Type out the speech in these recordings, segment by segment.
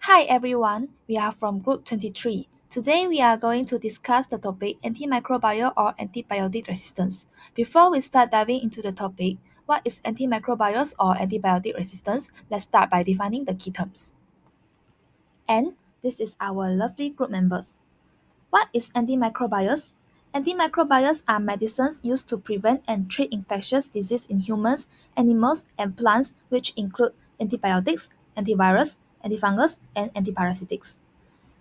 Hi everyone, we are from Group 23. Today we are going to discuss the topic antimicrobial or antibiotic resistance. Before we start diving into the topic, what is antimicrobials or antibiotic resistance? Let's start by defining the key terms. And this is our lovely group members. What is antimicrobials? Antimicrobials are medicines used to prevent and treat infectious disease in humans, animals, and plants, which include antibiotics, antivirus, antifungus, and antiparasitics.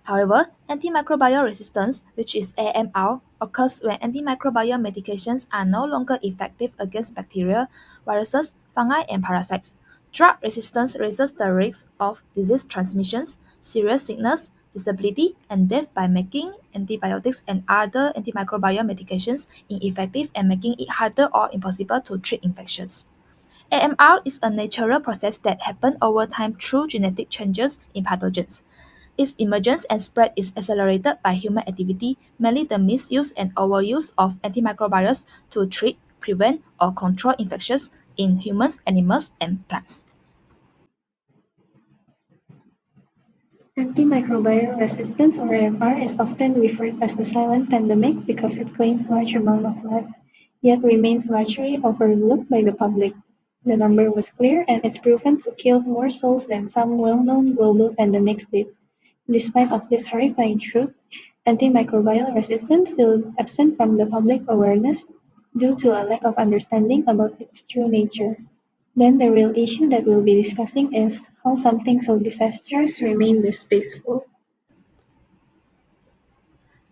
However, antimicrobial resistance, which is AMR, occurs when antimicrobial medications are no longer effective against bacteria, viruses, fungi, and parasites. Drug resistance raises the risk of disease transmissions, serious sickness, disability, and death by making antibiotics and other antimicrobial medications ineffective and making it harder or impossible to treat infections. AMR is a natural process that happens over time through genetic changes in pathogens. Its emergence and spread is accelerated by human activity, mainly the misuse and overuse of antimicrobials to treat, prevent, or control infections in humans, animals, and plants. Antimicrobial resistance or AMR is often referred as the silent pandemic because it claims large amount of life, yet remains largely overlooked by the public. The number was clear and it's proven to kill more souls than some well-known global pandemics did. Despite of this horrifying truth, antimicrobial resistance still absent from the public awareness due to a lack of understanding about its true nature. Then the real issue that we'll be discussing is how something so disastrous remained this peaceful.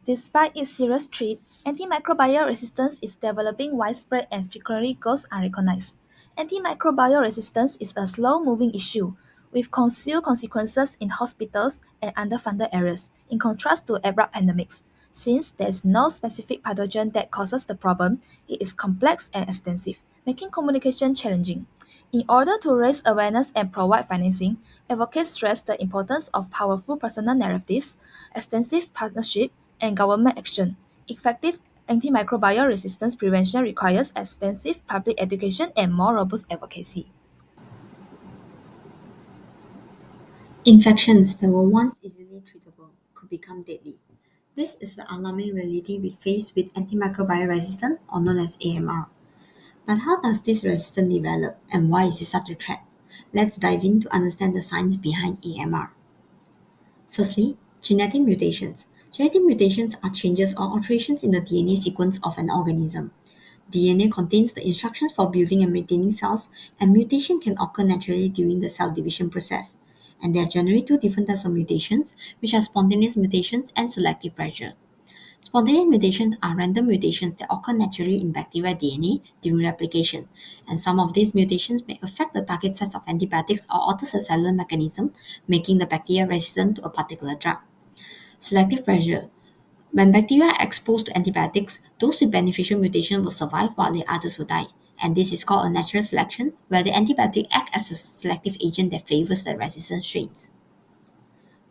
Despite its serious threat, antimicrobial resistance is developing widespread and frequently goes unrecognized. Antimicrobial resistance is a slow-moving issue, with concealed consequences in hospitals and underfunded areas, in contrast to abrupt pandemics. Since there is no specific pathogen that causes the problem, it is complex and extensive, making communication challenging. In order to raise awareness and provide financing, advocates stress the importance of powerful personal narratives, extensive partnership, and government action. Effective antimicrobial resistance prevention requires extensive public education and more robust advocacy. Infections that were once easily treatable could become deadly. This is the alarming reality we face with antimicrobial resistance, or known as AMR. But how does this resistance develop and why is it such a threat? Let's dive in to understand the science behind AMR. Firstly, genetic mutations. Genetic mutations are changes or alterations in the DNA sequence of an organism. DNA contains the instructions for building and maintaining cells, and mutation can occur naturally during the cell division process. And there are generally two different types of mutations, which are spontaneous mutations and selective pressure. Spontaneous mutations are random mutations that occur naturally in bacterial DNA during replication, and some of these mutations may affect the target sites of antibiotics or alter the cellular mechanism, making the bacteria resistant to a particular drug. Selective pressure. When bacteria are exposed to antibiotics, those with beneficial mutation will survive while the others will die. And this is called a natural selection, where the antibiotic acts as a selective agent that favors the resistant strains.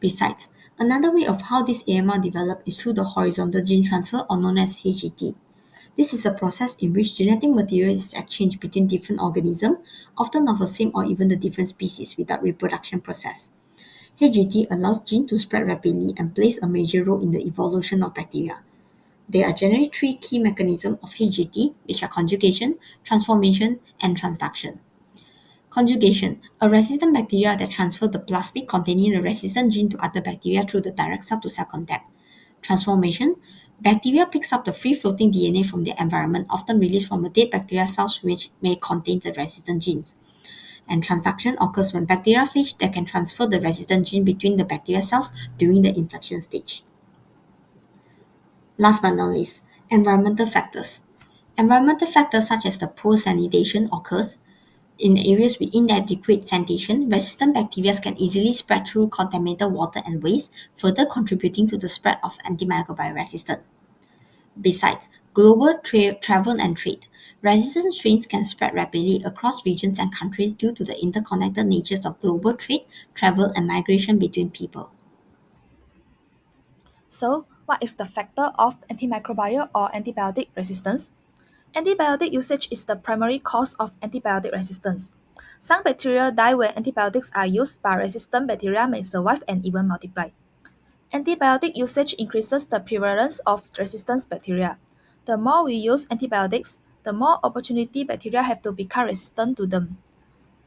Besides, another way of how this AMR developed is through the horizontal gene transfer, or known as HET. This is a process in which genetic material is exchanged between different organisms, often of the same or even the different species without reproduction process. HGT allows genes to spread rapidly and plays a major role in the evolution of bacteria. There are generally three key mechanisms of HGT, which are conjugation, transformation, and transduction. Conjugation, a resistant bacteria that transfer the plasmid containing the resistant gene to other bacteria through the direct cell-to-cell contact. Transformation, bacteria picks up the free-floating DNA from their environment, often released from a dead bacteria cells which may contain the resistant genes. And transduction occurs when bacteria phage that can transfer the resistant gene between the bacteria cells during the infection stage. Last but not least, environmental factors. Environmental factors such as the poor sanitation occurs. In areas with inadequate sanitation, resistant bacteria can easily spread through contaminated water and waste, further contributing to the spread of antimicrobial resistance. Besides, global travel and trade. Resistant strains can spread rapidly across regions and countries due to the interconnected natures of global trade, travel, and migration between people. So, what is the factor of antimicrobial or antibiotic resistance? Antibiotic usage is the primary cause of antibiotic resistance. Some bacteria die when antibiotics are used, but resistant bacteria may survive and even multiply. Antibiotic usage increases the prevalence of resistant bacteria. The more we use antibiotics, the more opportunity bacteria have to become resistant to them.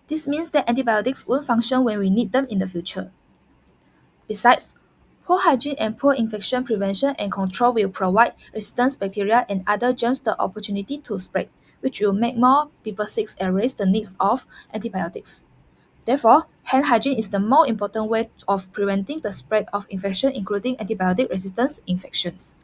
This means that antibiotics won't function when we need them in the future. Besides, poor hygiene and poor infection prevention and control will provide resistant bacteria and other germs the opportunity to spread, which will make more people sick and raise the needs of antibiotics. Therefore, hand hygiene is the more important way of preventing the spread of infection, including antibiotic-resistant infections.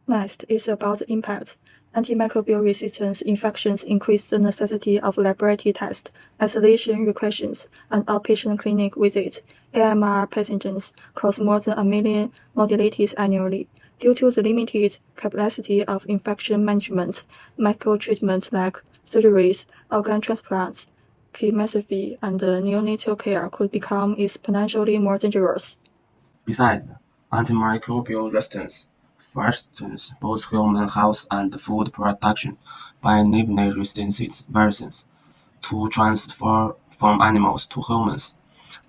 Next is about the impact. Antimicrobial resistance infections increase the necessity of laboratory tests, isolation requisitions, and outpatient clinic visits. AMR pathogens cause more than 1 million mortalities annually. Due to the limited capacity of infection management, medical treatment like surgeries, organ transplants, chemotherapy, and neonatal care could become exponentially more dangerous. Besides, antimicrobial resistance threatens both human health and food production by enabling resistant viruses to transfer from animals to humans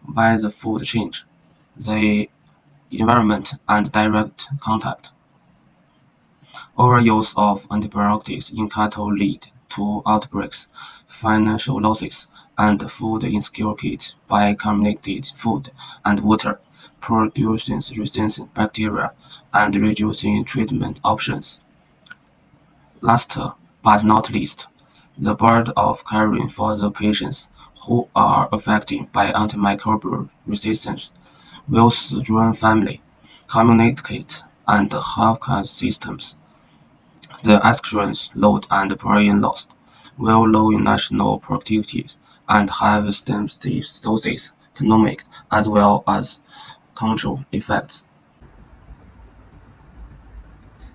via the food chain, the environment, and direct contact. Overuse of antibiotics in cattle lead to outbreaks, financial losses, and food insecurity by contaminated food and water, producing resistant bacteria, and reducing treatment options. Last but not least, the burden of caring for the patients who are affected by antimicrobial resistance will strain family, communicate, and healthcare systems. The actions load and brain loss will lower national productivity and have extensive socio-economic as well as cultural effects.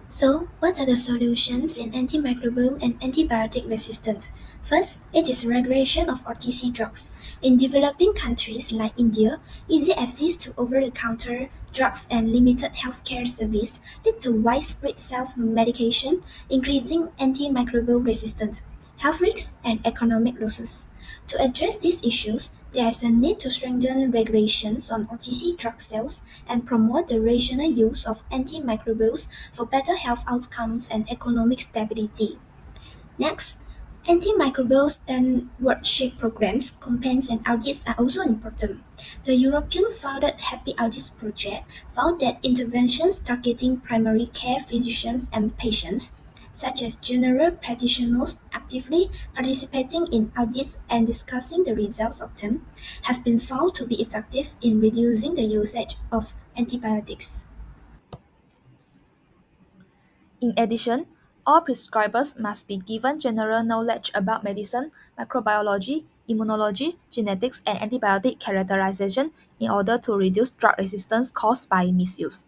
So, what are the solutions in antimicrobial and antibiotic resistance? First, it is regulation of OTC drugs. In developing countries like India, easy access to over-the-counter drugs and limited healthcare service lead to widespread self-medication, increasing antimicrobial resistance, health risks, and economic losses. To address these issues, there is a need to strengthen regulations on OTC drug sales and promote the rational use of antimicrobials for better health outcomes and economic stability. Next, antimicrobial stewardship programs, campaigns, and audits are also important. The European-funded Happy Audits project found that interventions targeting primary care physicians and patients, such as general practitioners actively participating in audits and discussing the results of them, have been found to be effective in reducing the usage of antibiotics. In addition, all prescribers must be given general knowledge about medicine, microbiology, immunology, genetics, and antibiotic characterization in order to reduce drug resistance caused by misuse.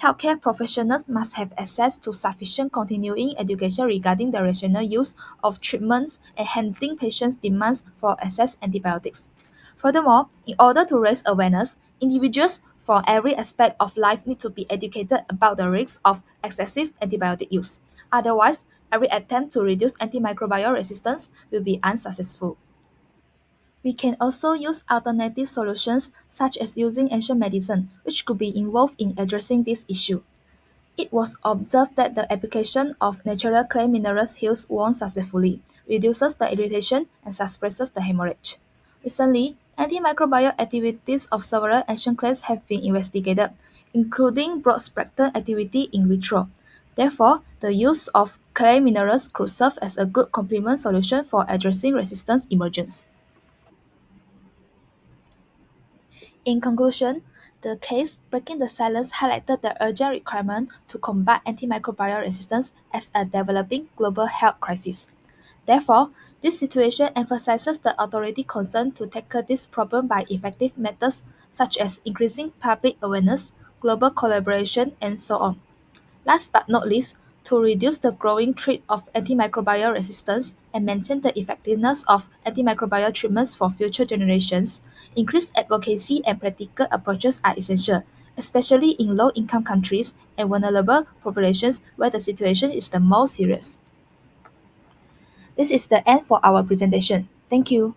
Healthcare professionals must have access to sufficient continuing education regarding the rational use of treatments and handling patients' demands for access antibiotics. Furthermore, in order to raise awareness, individuals from every aspect of life need to be educated about the risks of excessive antibiotic use. Otherwise, every attempt to reduce antimicrobial resistance will be unsuccessful. We can also use alternative solutions such as using ancient medicine, which could be involved in addressing this issue. It was observed that the application of natural clay minerals heals wounds successfully, reduces the irritation, and suppresses the hemorrhage. Recently, antimicrobial activities of several ancient clays have been investigated, including broad-spectrum activity in vitro. Therefore, the use of clay minerals could serve as a good complement solution for addressing resistance emergence. In conclusion, the case "Breaking the Silence" highlighted the urgent requirement to combat antimicrobial resistance as a developing global health crisis. Therefore, this situation emphasizes the authority concerned to tackle this problem by effective methods such as increasing public awareness, global collaboration, and so on. Last but not least, to reduce the growing threat of antimicrobial resistance and maintain the effectiveness of antimicrobial treatments for future generations, increased advocacy and practical approaches are essential, especially in low-income countries and vulnerable populations where the situation is the most serious. This is the end for our presentation. Thank you.